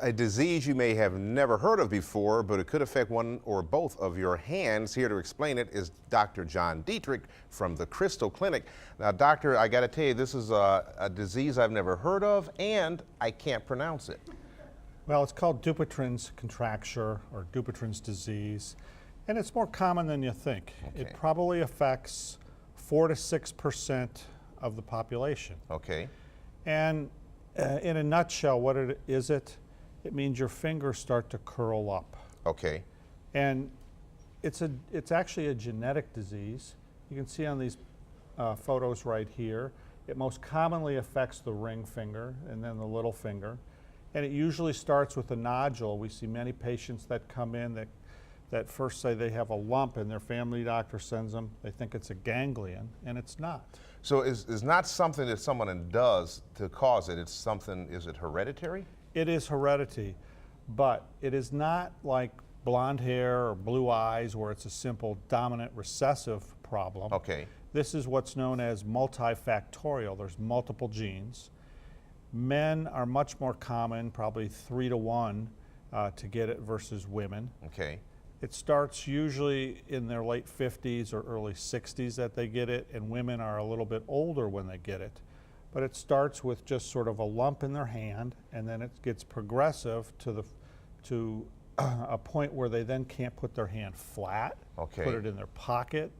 A disease you may have never heard of before, but it could affect one or both of your hands. Here to explain it is Dr. John Dietrich from the Crystal Clinic. Now, doctor, I got to tell you, this is a disease I've never heard of, and I can't pronounce it. Well, it's called Dupuytren's contracture or Dupuytren's disease, and it's more common than you think. Okay. It probably affects 4 to 6% of the population. Okay. And in a nutshell, what is it? It means your fingers start to curl up. Okay. And it's actually a genetic disease. You can see on these photos right here, it most commonly affects the ring finger and then the little finger. And it usually starts with a nodule. We see many patients that come in that first say they have a lump and their family doctor sends them, they think it's a ganglion, and it's not. So it's not something that someone does to cause it, it's something, is it hereditary? It is heredity, but it is not like blonde hair or blue eyes where it's a simple dominant recessive problem. Okay. This is what's known as multifactorial. There's multiple genes. Men are much more common, probably 3 to 1 to get it versus women. Okay. It starts usually in their late 50s or early 60s that they get it, and women are a little bit older when they get it. But it starts with just sort of a lump in their hand, and then it gets progressive to a point where they then can't put their hand flat, Okay. put it in their pocket,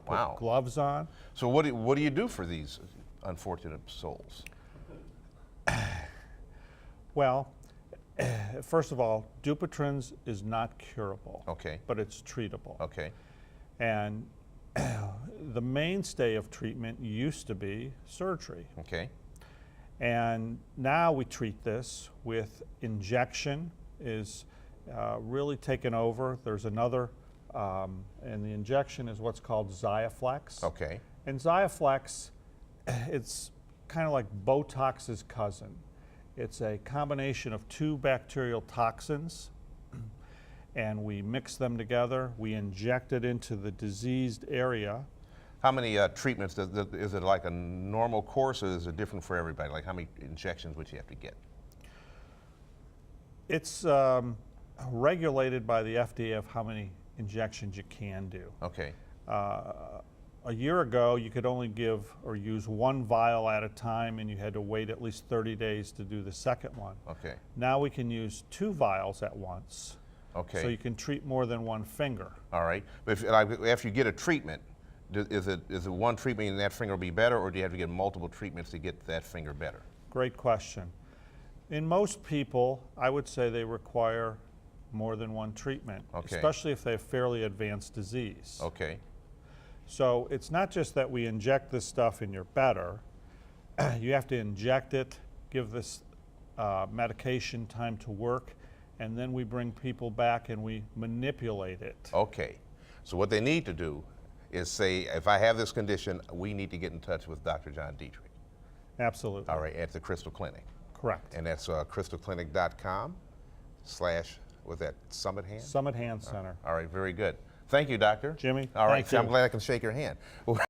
Wow. put gloves on. So what do you do for these unfortunate souls? Well, first of all, Dupuytren's is not curable, Okay. but it's treatable. Okay. And the mainstay of treatment used to be surgery. Okay. And now we treat this with injection is really taken over. There's another, and the injection is what's called Xiaflex. Okay. And Xiaflex, it's kind of like Botox's cousin. It's a combination of 2 bacterial toxins, and we mix them together. We inject it into the diseased area. How many treatments, is it like a normal course, or is it different for everybody? Like how many injections would you have to get? It's regulated by the FDA of how many injections you can do. Okay. A year ago, you could only give or use 1 vial at a time, and you had to wait at least 30 days to do the second one. Okay. Now we can use 2 vials at once. Okay. So you can treat more than 1 finger. All right. But after you get a treatment, is it one treatment and that finger will be better, or do you have to get multiple treatments to get that finger better? Great question. In most people, I would say they require more than 1 treatment, Okay. especially if they have fairly advanced disease. Okay. So it's not just that we inject this stuff and you're better. You have to inject it, give this medication time to work, and then we bring people back and we manipulate it. Okay. So what they need to do is say, if I have this condition, we need to get in touch with Dr. John Dietrich. Absolutely. All right, at the Crystal Clinic. Correct. And that's crystalclinic.com/ was that Summit Hand? Summit Hand Center. All right, very good. Thank you, doctor. Jimmy, All right, thank you. I'm glad I can shake your hand.